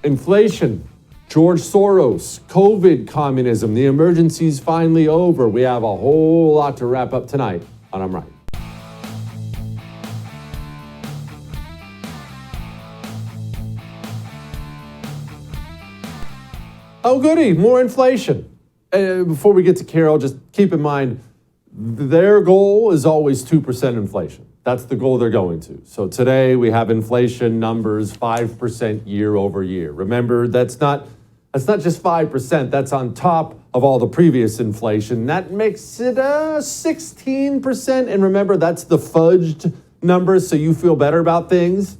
Inflation, George Soros, COVID, communism, the emergency's finally over. We have a whole lot to wrap up tonight on I'm Right. Oh, goody, more inflation. Before we get to Carol, just keep in mind, their goal is always 2% inflation. That's the goal they're going to. So today we have inflation numbers 5% year over year. Remember, that's not just 5%. That's on top of all the previous inflation. That makes it 16%. And remember, that's the fudged number, so you feel better about things.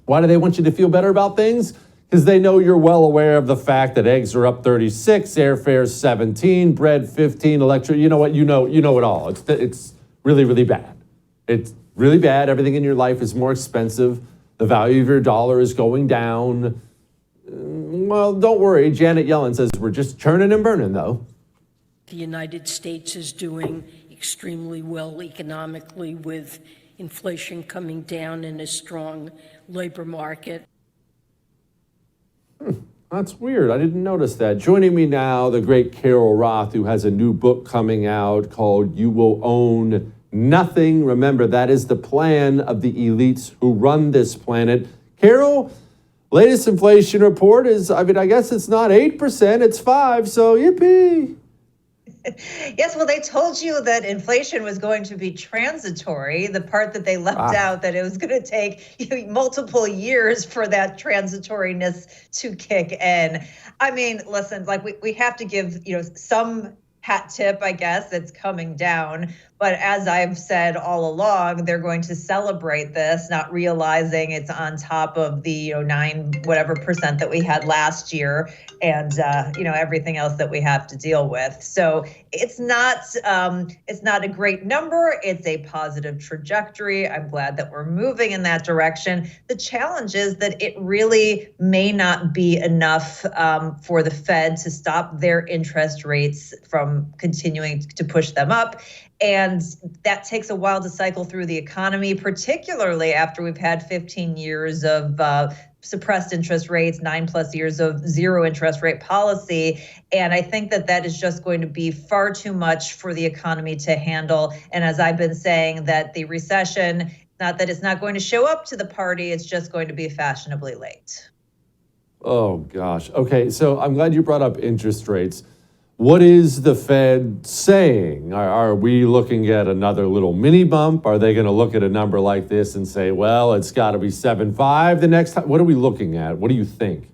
Why do they want you to feel better about things? Because they know you're well aware of the fact that eggs are up 36, airfare's 17, bread 15, electric. You know what? You know it all. It's really, really bad. It's really bad. Everything in your life is more expensive. The value of your dollar is going down. Well, don't worry. Janet Yellen says we're just churning and burning, though. The United States is doing extremely well economically, with inflation coming down and a strong labor market. That's weird. I didn't notice that. Joining me now, the great Carol Roth, who has a new book coming out called You Will Own Nothing. Remember, that is the plan of the elites who run this planet. Carol, latest inflation report is, I guess it's not 8%, it's 5%, so yippee. Yes, well, they told you that inflation was going to be transitory. The part that they left out, that it was going to take multiple years for that transitoriness to kick in. I mean, listen, like we have to give, some hat tip, I guess, it's coming down. But as I've said all along, they're going to celebrate this, not realizing it's on top of the 9% that we had last year, and everything else that we have to deal with. So it's not a great number. It's a positive trajectory. I'm glad that we're moving in that direction. The challenge is that it really may not be enough for the Fed to stop their interest rates from continuing to push them up. And that takes a while to cycle through the economy, particularly after we've had 15 years of suppressed interest rates, 9+ years of zero interest rate policy. And I think that is just going to be far too much for the economy to handle. And as I've been saying, that the recession, not that it's not going to show up to the party, it's just going to be fashionably late. Oh, gosh. Okay, so I'm glad you brought up interest rates. What is the Fed saying? Are we looking at another little mini bump? Are they going to look at a number like this and say, well, it's got to be 7.5 the next time? What are we looking at? What do you think?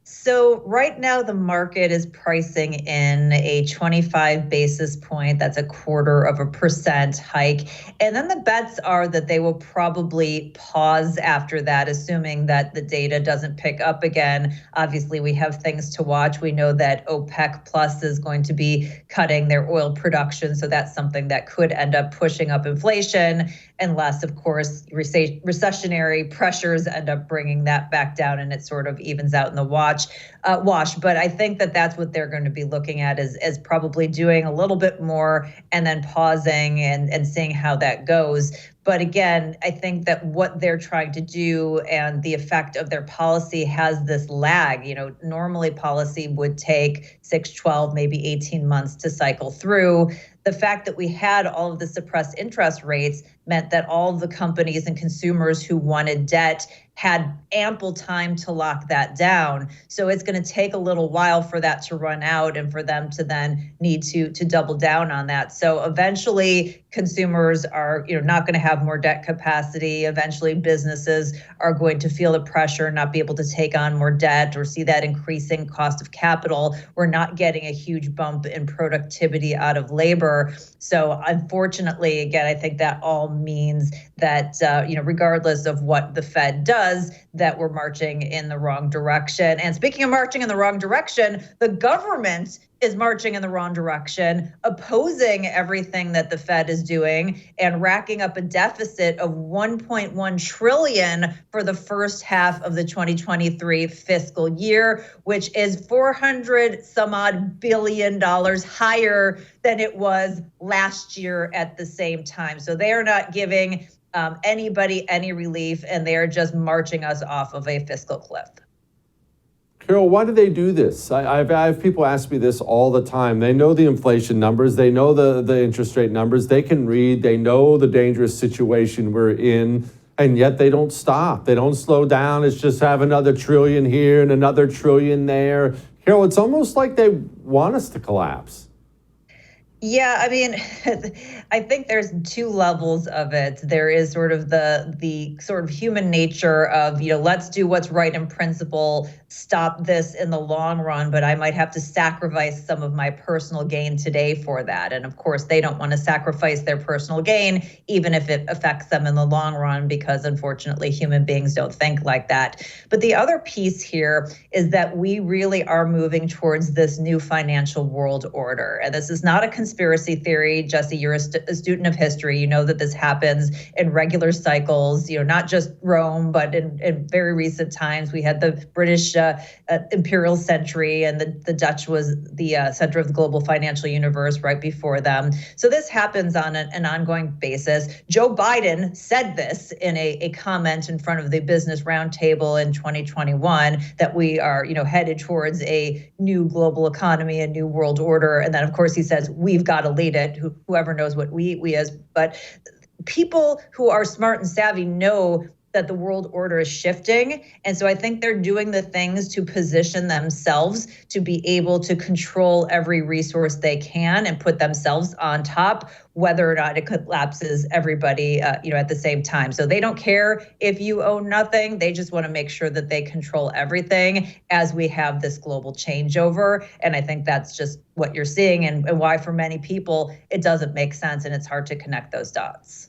So right now, the market is pricing in a 25 basis point, that's 0.25% hike. And then the bets are that they will probably pause after that, assuming that the data doesn't pick up again. Obviously, we have things to watch. We know that OPEC Plus is going to be cutting their oil production. So that's something that could end up pushing up inflation, unless, of course, recessionary pressures end up bringing that back down and it sort of evens out in the wash. But I think that that's what they're going to be looking at, is probably doing a little bit more and then pausing and seeing how that goes. But again, I think that what they're trying to do and the effect of their policy has this lag. Normally policy would take 6, 12, maybe 18 months to cycle through. The fact that we had all of the suppressed interest rates meant that all of the companies and consumers who wanted debt had ample time to lock that down. So it's going to take a little while for that to run out and for them to then need to double down on that. So eventually consumers are not going to have more debt capacity. Eventually businesses are going to feel the pressure, not be able to take on more debt or see that increasing cost of capital. We're not getting a huge bump in productivity out of labor. So unfortunately, again, I think that all means that, regardless of what the Fed does, that we're marching in the wrong direction. And speaking of marching in the wrong direction, the government is marching in the wrong direction, opposing everything that the Fed is doing and racking up a deficit of $1.1 trillion for the first half of the 2023 fiscal year, which is $400 some odd billion higher than it was last year at the same time. So they are not giving anybody any relief, and they are just marching us off of a fiscal cliff. Carol, why do they do this? I have people ask me this all the time. They know the inflation numbers. They know the interest rate numbers. They can read. They know the dangerous situation we're in, and yet they don't stop. They don't slow down. It's just have another trillion here and another trillion there. Carol, it's almost like they want us to collapse. Yeah, I mean, I think there's two levels of it. There is sort of the sort of human nature of, let's do what's right in principle, stop this in the long run, but I might have to sacrifice some of my personal gain today for that. And of course, they don't want to sacrifice their personal gain, even if it affects them in the long run, because unfortunately, human beings don't think like that. But the other piece here is that we really are moving towards this new financial world order. And this is not a conspiracy theory. Jesse, you're a student of history. You know that this happens in regular cycles, not just Rome, but in very recent times. We had the British imperial century, and the Dutch was the center of the global financial universe right before them. So this happens on an ongoing basis. Joe Biden said this in a comment in front of the Business Roundtable in 2021, that we are, headed towards a new global economy, a new world order. And then, of course, he says, we've got to lead it. Whoever knows what we is, but people who are smart and savvy know that the world order is shifting. And so I think they're doing the things to position themselves to be able to control every resource they can and put themselves on top, whether or not it collapses everybody, at the same time. So they don't care if you own nothing. They just want to make sure that they control everything as we have this global changeover. And I think that's just what you're seeing, and why for many people it doesn't make sense and it's hard to connect those dots.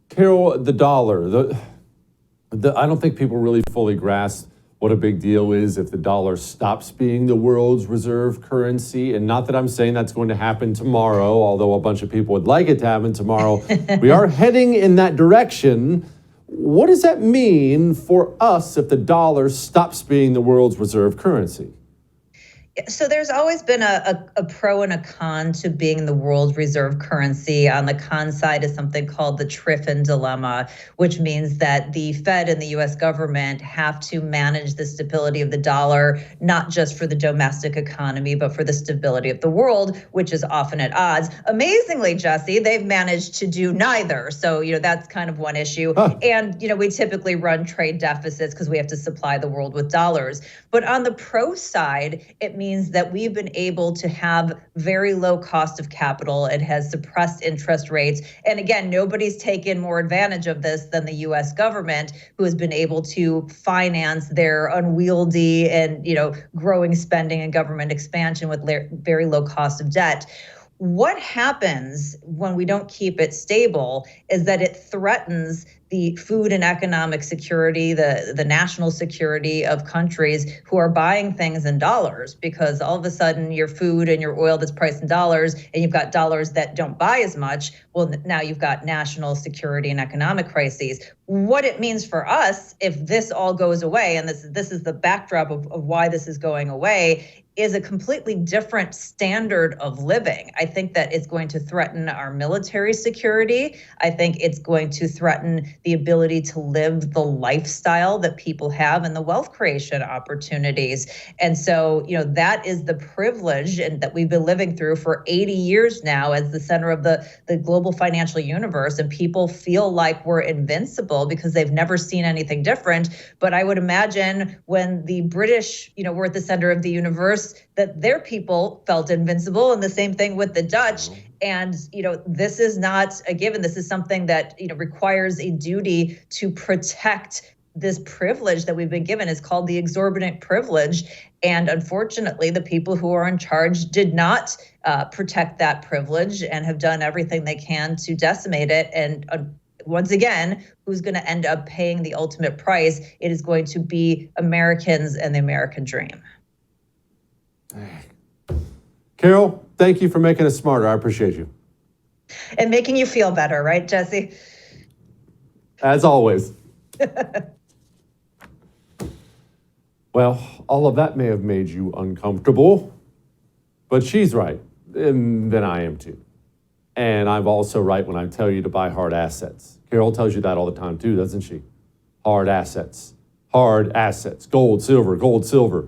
Carol, the dollar, I don't think people really fully grasp what a big deal is if the dollar stops being the world's reserve currency. And not that I'm saying that's going to happen tomorrow, although a bunch of people would like it to happen tomorrow. We are heading in that direction. What does that mean for us if the dollar stops being the world's reserve currency? So there's always been a pro and a con to being the world reserve currency. On the con side is something called the Triffin dilemma, which means that the Fed and the U.S. government have to manage the stability of the dollar, not just for the domestic economy, but for the stability of the world, which is often at odds. Amazingly, Jesse, they've managed to do neither. So, that's kind of one issue. Huh. And, we typically run trade deficits because we have to supply the world with dollars. But on the pro side, it means that we've been able to have very low cost of capital. It has suppressed interest rates. And again, nobody's taken more advantage of this than the US government, who has been able to finance their unwieldy and, growing spending and government expansion with very low cost of debt. What happens when we don't keep it stable is that it threatens the food and economic security, the national security of countries who are buying things in dollars, because all of a sudden your food and your oil that's priced in dollars, and you've got dollars that don't buy as much. Well, now you've got national security and economic crises. What it means for us if this all goes away, and this is the backdrop of why this is going away, is a completely different standard of living. I think that it's going to threaten our military security. I think it's going to threaten the ability to live the lifestyle that people have and the wealth creation opportunities. And so, that is the privilege and that we've been living through for 80 years now as the center of the global financial universe. And people feel like we're invincible because they've never seen anything different. But I would imagine when the British, were at the center of the universe, that their people felt invincible, and the same thing with the Dutch. And, this is not a given. This is something that, requires a duty to protect this privilege that we've been given. It's called the exorbitant privilege. And unfortunately, the people who are in charge did not protect that privilege and have done everything they can to decimate it. And once again, who's going to end up paying the ultimate price? It is going to be Americans and the American dream. Carol, thank you for making us smarter. I appreciate you. And making you feel better, right, Jesse? As always. Well, all of that may have made you uncomfortable, but she's right, and then I am too. And I'm also right when I tell you to buy hard assets. Carol tells you that all the time too, doesn't she? Hard assets. hard assets, gold, silver, gold, silver.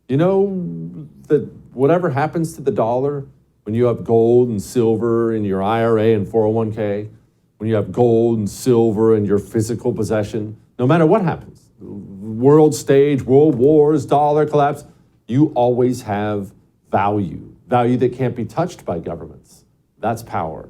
You know that whatever happens to the dollar when you have gold and silver in your IRA and 401k, when you have gold and silver in your physical possession, no matter what happens, world stage, world wars, dollar collapse, you always have value that can't be touched by governments. That's power.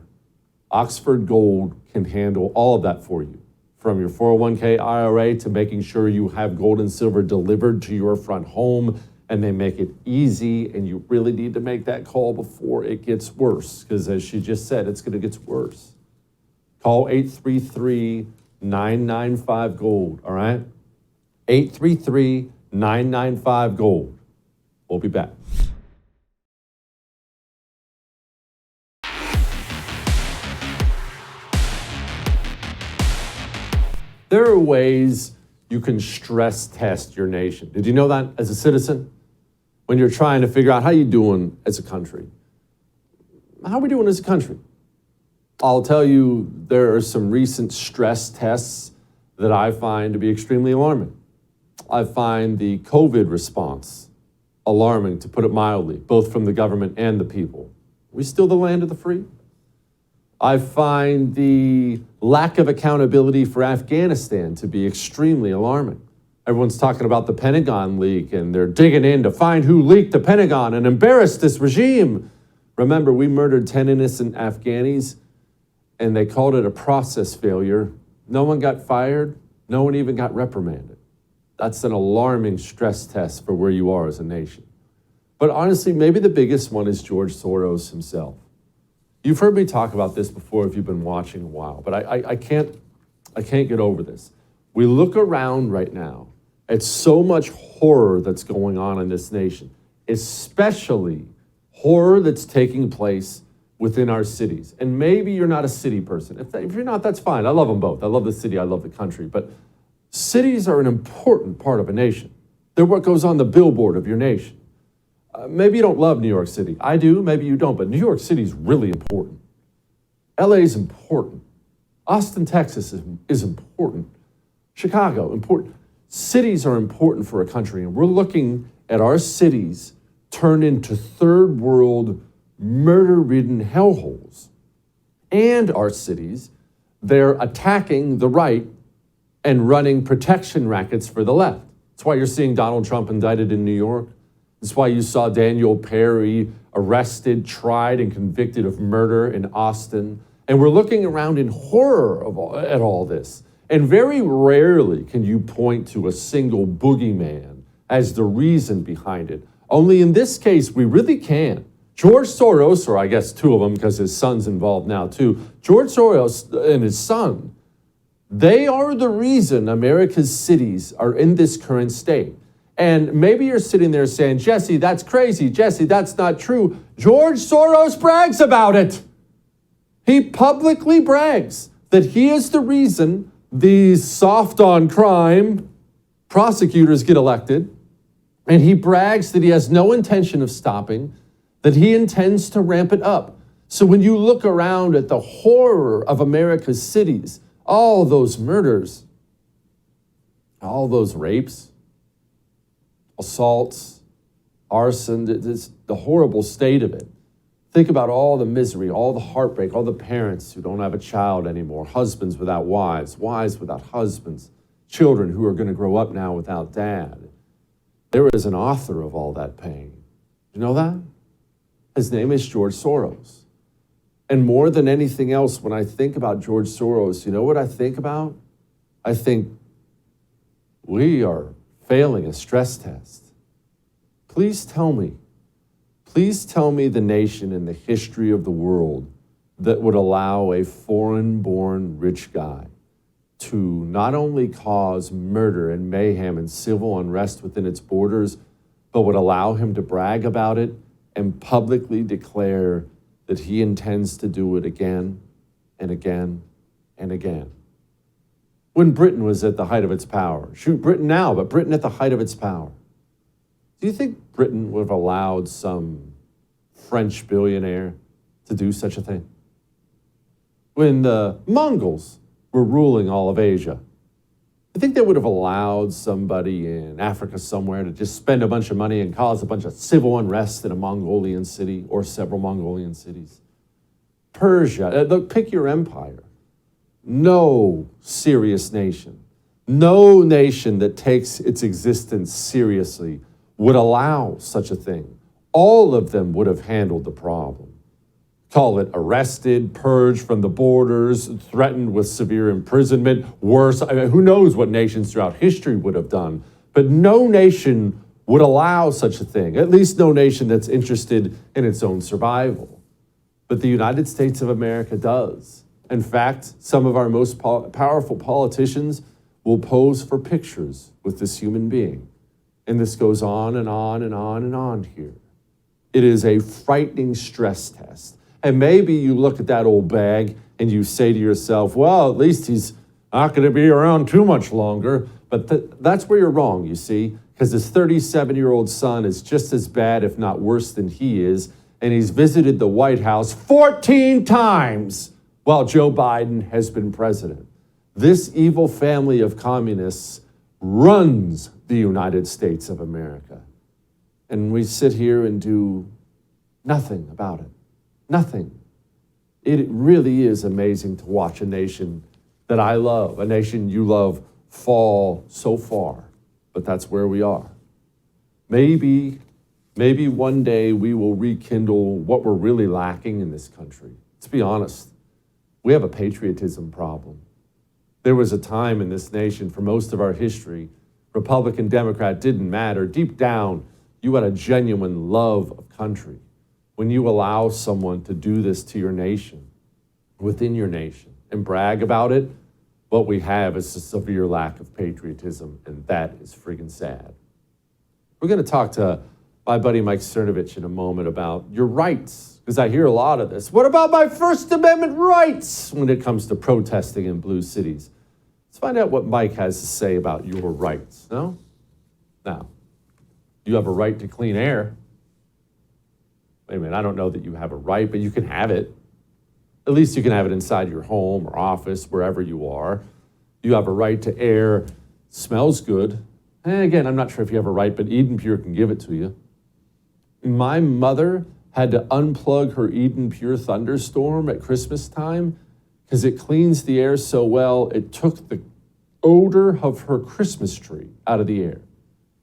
Oxford Gold can handle all of that for you, from your 401k IRA to making sure you have gold and silver delivered to your front home, and they make it easy, and you really need to make that call before it gets worse, because as she just said, it's going to get worse. Call 833-995-GOLD, all right? 833-995-GOLD. We'll be back. There are ways you can stress test your nation. Did you know that as a citizen? When you're trying to figure out how you're doing as a country. How are we doing as a country? I'll tell you, there are some recent stress tests that I find to be extremely alarming. I find the COVID response alarming, to put it mildly, both from the government and the people. Are we still the land of the free? I find the lack of accountability for Afghanistan to be extremely alarming. Everyone's talking about the Pentagon leak, and they're digging in to find who leaked the Pentagon and embarrass this regime. Remember, we murdered 10 innocent Afghanis, and they called it a process failure. No one got fired. No one even got reprimanded. That's an alarming stress test for where you are as a nation. But honestly, maybe the biggest one is George Soros himself. You've heard me talk about this before if you've been watching a while, but I can't get over this. We look around right now at so much horror that's going on in this nation, especially horror that's taking place within our cities. And maybe you're not a city person. If you're not, that's fine. I love them both. I love the city. I love the country. But cities are an important part of a nation. They're what goes on the billboard of your nation. Maybe you don't love New York City. I do, maybe you don't, but New York City is really important. LA is important. Austin, Texas is important. Chicago, important. Cities are important for a country, and we're looking at our cities turn into third world, murder-ridden hellholes. And our cities, they're attacking the right and running protection rackets for the left. That's why you're seeing Donald Trump indicted in New York. That's why you saw Daniel Perry arrested, tried, and convicted of murder in Austin. And we're looking around in horror at all this. And very rarely can you point to a single boogeyman as the reason behind it. Only in this case, we really can. George Soros, or I guess two of them because his son's involved now too, George Soros and his son, they are the reason America's cities are in this current state. And maybe you're sitting there saying, Jesse, that's crazy. Jesse, that's not true. George Soros brags about it. He publicly brags that he is the reason these soft on crime prosecutors get elected. And he brags that he has no intention of stopping, that he intends to ramp it up. So when you look around at the horror of America's cities, all those murders, all those rapes, assaults, arson, the horrible state of it. Think about all the misery, all the heartbreak, all the parents who don't have a child anymore, husbands without wives, wives without husbands, children who are going to grow up now without dad. There is an author of all that pain. You know that? His name is George Soros. And more than anything else, when I think about George Soros, you know what I think about? I think we are failing a stress test. Please tell me the nation in the history of the world that would allow a foreign-born rich guy to not only cause murder and mayhem and civil unrest within its borders, but would allow him to brag about it and publicly declare that he intends to do it again and again and again. When Britain was at the height of its power, shoot, Britain now, but Britain at the height of its power, do you think Britain would have allowed some French billionaire to do such a thing? When the Mongols were ruling all of Asia, You think they would have allowed somebody in Africa somewhere to just spend a bunch of money and cause a bunch of civil unrest in a Mongolian city or several Mongolian cities? Persia, look, pick your empire. No serious nation, no nation that takes its existence seriously would allow such a thing. All of them would have handled the problem. Call it arrested, purged from the borders, threatened with severe imprisonment, worse. I mean, who knows what nations throughout history would have done. But no nation would allow such a thing, at least no nation that's interested in its own survival. But the United States of America does. In fact, some of our most powerful politicians will pose for pictures with this human being. And this goes on and on and on and on here. It is a frightening stress test. And maybe you look at that old bag and you say to yourself, well, at least he's not going to be around too much longer. But that's where you're wrong, you see, because his 37-year-old son is just as bad, if not worse than he is. And he's visited the White House 14 times while Joe Biden has been president. This evil family of communists runs the United States of America. And we sit here and do nothing about it. Nothing. It really is amazing to watch a nation that I love, a nation you love, fall so far. But that's where we are. Maybe one day we will rekindle what we're really lacking in this country. Let's be honest. We have a patriotism problem. There was a time in this nation, for most of our history, Republican, Democrat didn't matter. Deep down, you had a genuine love of country. When you allow someone to do this to your nation, within your nation, and brag about it, what we have is a severe lack of patriotism, and that is friggin' sad. We're going to talk to my buddy Mike Cernovich in a moment about your rights, because I hear a lot of this. What about my First Amendment rights when it comes to protesting in blue cities? Let's find out what Mike has to say about your rights, no? Now, you have a right to clean air. Wait a minute, I don't know that you have a right, but you can have it. At least you can have it inside your home or office, wherever you are. You have a right to air. Smells good. And again, I'm not sure if you have a right, but Eden Pure can give it to you. My mother had to unplug her Eden Pure Thunderstorm at Christmas time because it cleans the air so well, it took the odor of her Christmas tree out of the air.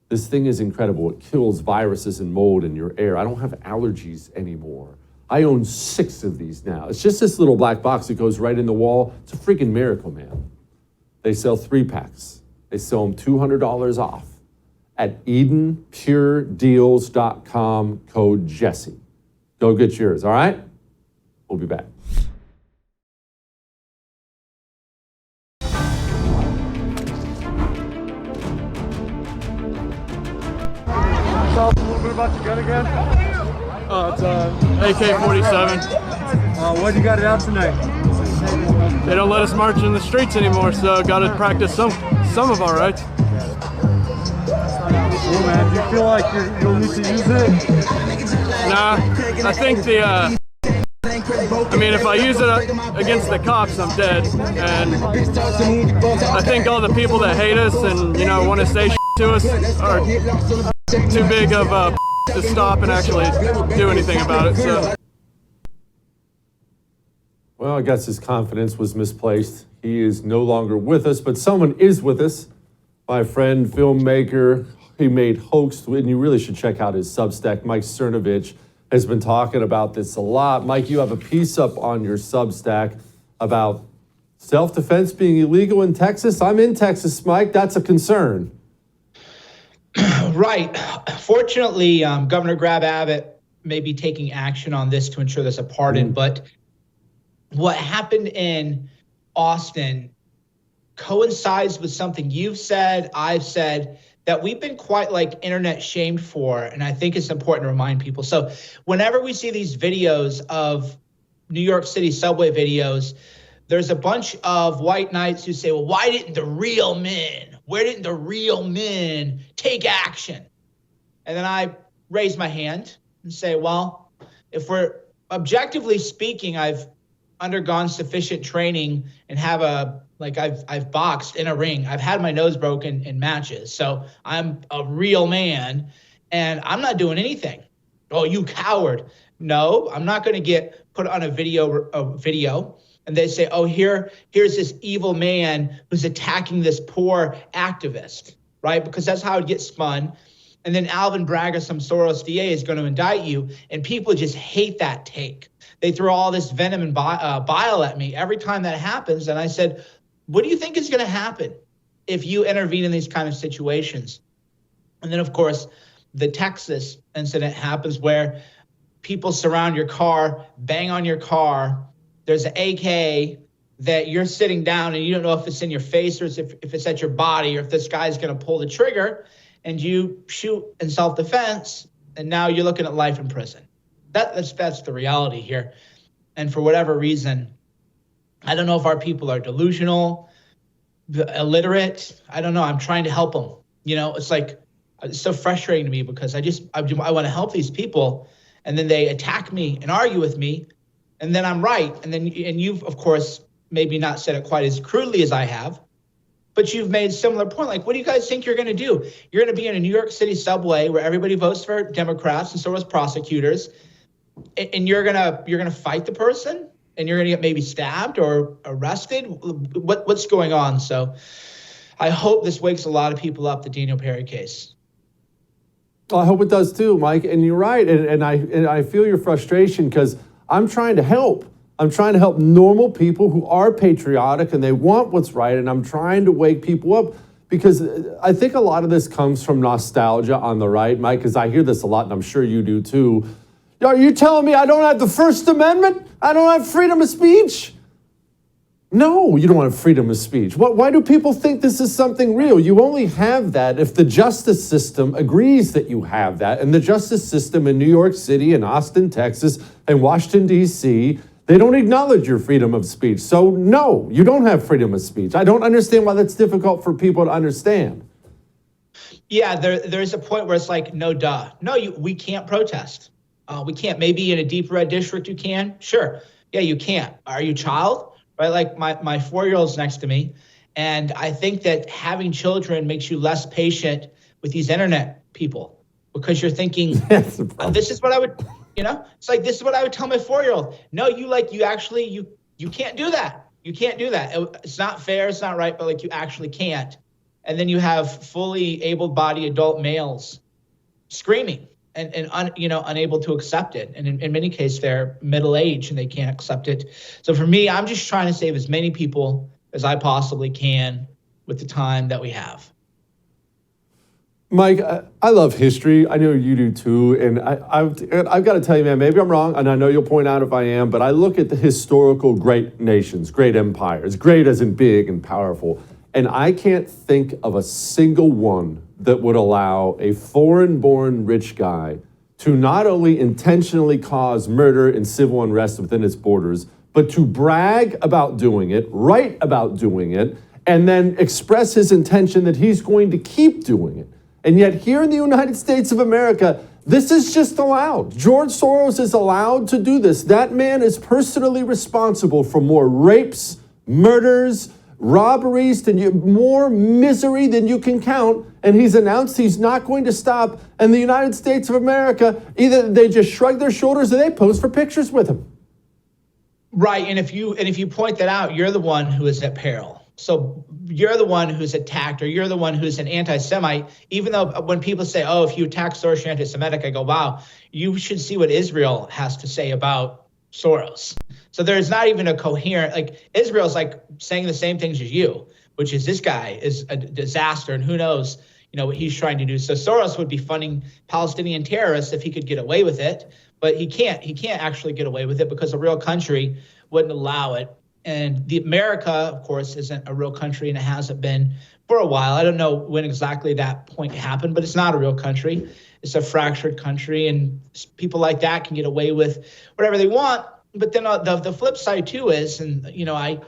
This thing is incredible. It kills viruses and mold in your air. I don't have allergies anymore. I own 6 of these now. It's just this little black box that goes right in the wall. It's a freaking miracle, man. They sell 3-packs. They sell them $200 off at EdenPureDeals.com, code Jesse. Go get yours, all right? We'll be back. Tell us a little bit about your gun again. It's AK-47. What you got it out tonight? They don't let us march in the streets anymore, so got to practice some of our rights. Cool, man. Do you feel like you'll need to use it? Nah, I think if I use it against the cops, I'm dead. And I think all the people that hate us and, want to say to us are too big of to stop and actually do anything about it. So. Well, I guess his confidence was misplaced. He is no longer with us, but someone is with us. My friend, filmmaker, he made Hoax, and you really should check out his Substack. Mike Cernovich has been talking about this a lot. Mike, you have a piece up on your Substack about self-defense being illegal in Texas. I'm in Texas, Mike. That's a concern. Right. Fortunately, Governor Grab Abbott may be taking action on this to ensure there's a pardon. But what happened in Austin coincides with something you've said, I've said, that we've been quite internet shamed for. And I think it's important to remind people. So whenever we see these videos of New York City subway videos, there's a bunch of white knights who say, well, why didn't the real men? Where didn't the real men take action? And then I raise my hand and say, well, if we're objectively speaking, I've undergone sufficient training and have a Like I've boxed in a ring. I've had my nose broken in matches. So I'm a real man and I'm not doing anything. Oh, you coward. No, I'm not going to get put on a video and they say, oh, here's this evil man who's attacking this poor activist, right? Because that's how it gets spun. And then Alvin Bragg or some Soros DA is going to indict you. And people just hate that take. They throw all this venom and bile at me every time that happens. And I said, what do you think is going to happen if you intervene in these kind of situations? And then, of course, the Texas incident happens where people surround your car, bang on your car. There's an AK that you're sitting down and you don't know if it's in your face or if it's at your body or if this guy's going to pull the trigger, and you shoot in self-defense, and now you're looking at life in prison. That's the reality here. And for whatever reason, I don't know if our people are delusional, illiterate. I don't know. I'm trying to help them. You know, it's like, it's so frustrating to me because I want to help these people, and then they attack me and argue with me, and then I'm right. And you've, of course, maybe not said it quite as crudely as I have, but you've made a similar point. Like, what do you guys think you're going to do? You're going to be in a New York City subway where everybody votes for Democrats and so does prosecutors, and you're gonna fight the person, and you're gonna get maybe stabbed or arrested. What's going on? So, I hope this wakes a lot of people up. The Daniel Perry case. I hope it does too, Mike. And you're right. And I feel your frustration because I'm trying to help. I'm trying to help normal people who are patriotic and they want what's right. And I'm trying to wake people up because I think a lot of this comes from nostalgia on the right, Mike, because I hear this a lot and I'm sure you do too. Are you telling me I don't have the First Amendment? I don't have freedom of speech? No, you don't have freedom of speech. Why do people think this is something real? You only have that if the justice system agrees that you have that. And the justice system in New York City and Austin, Texas, and Washington, D.C., they don't acknowledge your freedom of speech. So no, you don't have freedom of speech. I don't understand why that's difficult for people to understand. Yeah, there's a point where it's like, no, duh. No, we can't protest. We can't. Maybe in a deep red district you can. Sure. Yeah, you can't. Are you a child? Right? Like my 4-year-old's next to me. And I think that having children makes you less patient with these internet people because you're thinking, this is what I would, it's like, this is what I would tell my 4-year-old. No, you can't do that. You can't do that. It's not fair. It's not right, but like you actually can't. And then you have fully able-bodied adult males screaming and unable to accept it. And in many cases, they're middle-aged and they can't accept it. So for me, I'm just trying to save as many people as I possibly can with the time that we have. Mike, I love history. I know you do too. And I've got to tell you, man, maybe I'm wrong, and I know you'll point out if I am, but I look at the historical great nations, great empires, great as in big and powerful, and I can't think of a single one that would allow a foreign-born rich guy to not only intentionally cause murder and civil unrest within its borders, but to brag about doing it, write about doing it, and then express his intention that he's going to keep doing it. And yet here in the United States of America, this is just allowed. George Soros is allowed to do this. That man is personally responsible for more rapes, murders, robberies, more misery than you can count. And he's announced he's not going to stop. And the United States of America, either they just shrug their shoulders or they pose for pictures with him. Right. And if you point that out, you're the one who is at peril. So you're the one who's attacked, or you're the one who's an anti-Semite, even though when people say, oh, if you attack Soros, you're anti-Semitic, I go, wow, you should see what Israel has to say about Soros. So there's not even a coherent, like Israel's like saying the same things as you, which is this guy is a disaster and who knows, what he's trying to do. So Soros would be funding Palestinian terrorists if he could get away with it, but he can't actually get away with it because a real country wouldn't allow it. And the America, of course, isn't a real country, and it hasn't been for a while. I don't know when exactly that point happened, but it's not a real country. It's a fractured country, and people like that can get away with whatever they want. But then the flip side, too, is, and, I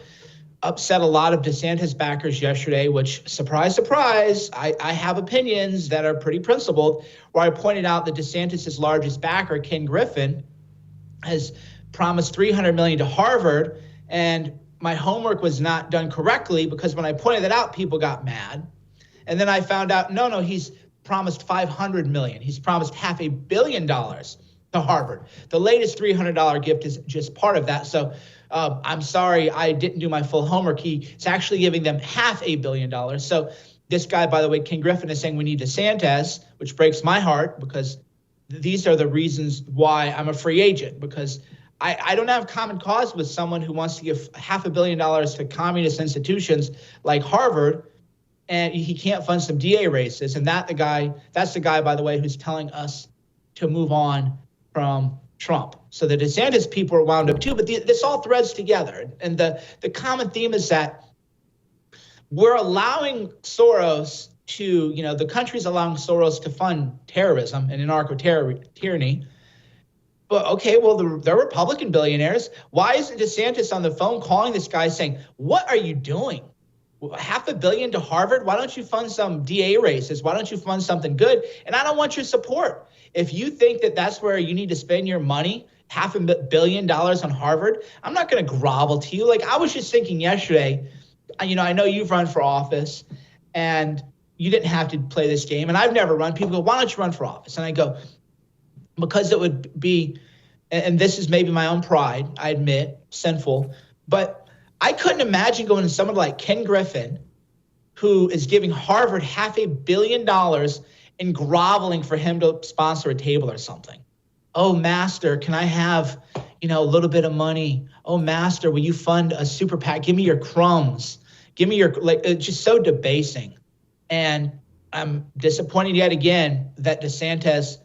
upset a lot of DeSantis backers yesterday, which, surprise, surprise, I have opinions that are pretty principled, where I pointed out that DeSantis' largest backer, Ken Griffin, has promised $300 million to Harvard. And my homework was not done correctly, because when I pointed that out, people got mad. And then I found out, no, he's promised $500 million. He's promised $500 million to Harvard. The latest $300 gift is just part of that. So I'm sorry, I didn't do my full homework. He's actually giving them $500 million. So this guy, by the way, King Griffin, is saying we need DeSantis, which breaks my heart, because these are the reasons why I'm a free agent, because I don't have common cause with someone who wants to give $500 million to communist institutions like Harvard, and he can't fund some DA races. And that's the guy, by the way, who's telling us to move on from Trump. So the DeSantis people are wound up too, but this all threads together. And the common theme is that we're allowing Soros to, the country's allowing Soros to fund terrorism and anarcho-tyranny. But okay, well, they're Republican billionaires. Why isn't DeSantis on the phone calling this guy saying, what are you doing? $500 million to Harvard? Why don't you fund some DA races? Why don't you fund something good? And I don't want your support. If you think that that's where you need to spend your money, $500 million on Harvard, I'm not going to grovel to you. Like, I was just thinking yesterday, I know you've run for office and you didn't have to play this game. And I've never run. People go, why don't you run for office? And I go, because it would be, and this is maybe my own pride, I admit, sinful, but I couldn't imagine going to someone like Ken Griffin, who is giving Harvard $500 million and groveling for him to sponsor a table or something. Oh, master, can I have, a little bit of money? Oh, master, will you fund a super PAC? Give me your crumbs. Give me your, it's just so debasing. And I'm disappointed yet again that DeSantis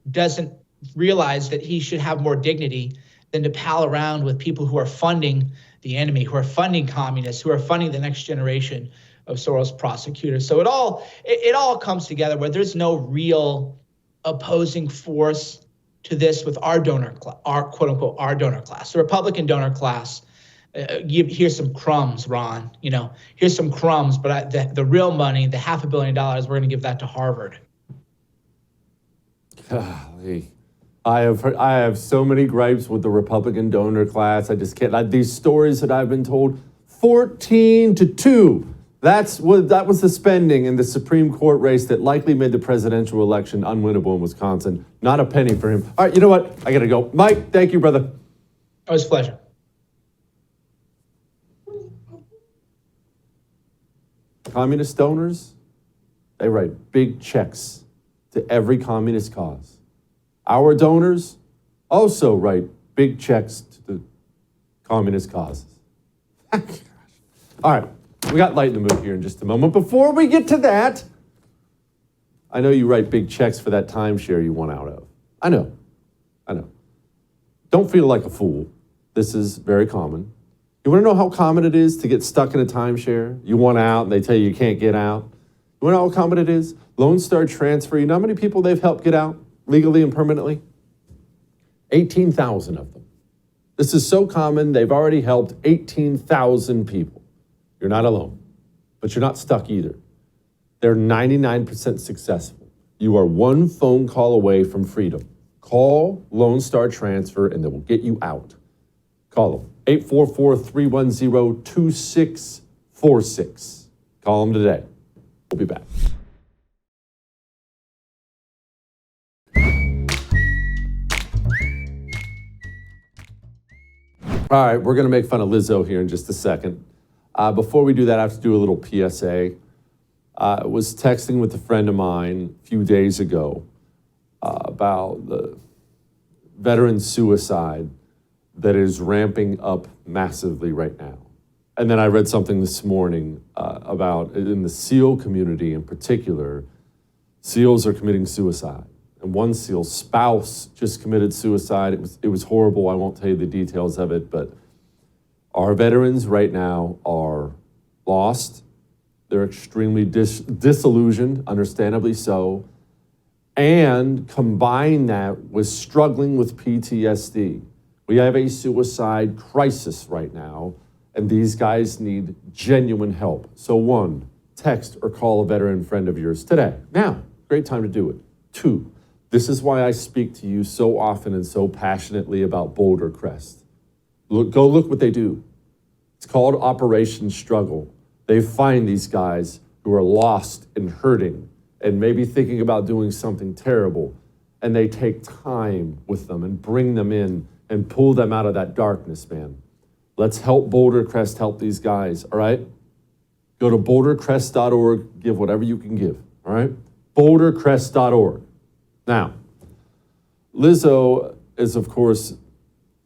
doesn't realize that he should have more dignity than to pal around with people who are funding the enemy, who are funding communists, who are funding the next generation of Soros prosecutors. So it all comes together where there's no real opposing force to this with our quote unquote, our donor class, the Republican donor class. Here's some crumbs, Ron, here's some crumbs, but the real money, the $500 million, we're going to give that to Harvard. Golly. I have so many gripes with the Republican donor class. I just can't. These stories that I've been told, 14-2. That was the spending in the Supreme Court race that likely made the presidential election unwinnable in Wisconsin. Not a penny for him. All right, you know what? I got to go. Mike, thank you, brother. It was a pleasure. Communist donors, they write big checks to every communist cause. Our donors also write big checks to the communist causes. All right, we got light in the mood here in just a moment. Before we get to that, I know you write big checks for that timeshare you want out of. I know. Don't feel like a fool. This is very common. You want to know how common it is to get stuck in a timeshare? You want out and they tell you can't get out. You want to know how common it is? Lone Star Transfer, you know how many people they've helped get out legally and permanently? 18,000 of them. This is so common, they've already helped 18,000 people. You're not alone, but you're not stuck either. They're 99% successful. You are one phone call away from freedom. Call Lone Star Transfer and they will get you out. Call them, 844-310-2646. Call them today. We'll be back. All right, we're going to make fun of Lizzo here in just a second. Before we do that, I have to do a little PSA. I was texting with a friend of mine a few days ago about the veteran suicide that is ramping up massively right now. And then I read something this morning about in the SEAL community in particular, SEALs are committing suicide. And one SEAL's spouse just committed suicide. It was horrible. I won't tell you the details of it, but our veterans right now are lost. They're extremely disillusioned, understandably so. And combine that with struggling with PTSD. We have a suicide crisis right now, and these guys need genuine help. So 1, text or call a veteran friend of yours today. Now, great time to do it. 2, this is why I speak to you so often and so passionately about Boulder Crest. Go look what they do. It's called Operation Struggle. They find these guys who are lost and hurting and maybe thinking about doing something terrible, and they take time with them and bring them in and pull them out of that darkness, man. Let's help Boulder Crest help these guys, all right? Go to bouldercrest.org, give whatever you can give, all right? bouldercrest.org. Now, Lizzo is, of course,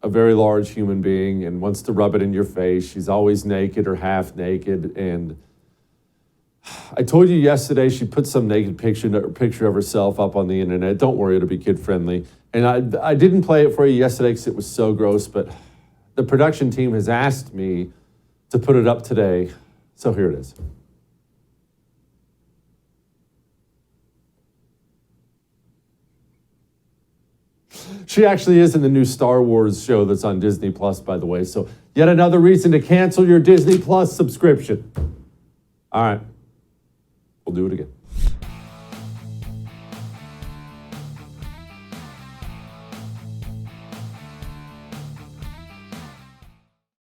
a very large human being and wants to rub it in your face. She's always naked or half naked. And I told you yesterday she put some naked picture of herself up on the internet. Don't worry, it'll be kid friendly. And I didn't play it for you yesterday because it was so gross, but the production team has asked me to put it up today. So here it is. She actually is in the new Star Wars show that's on Disney Plus, by the way. So yet another reason to cancel your Disney Plus subscription. All right, we'll do it again.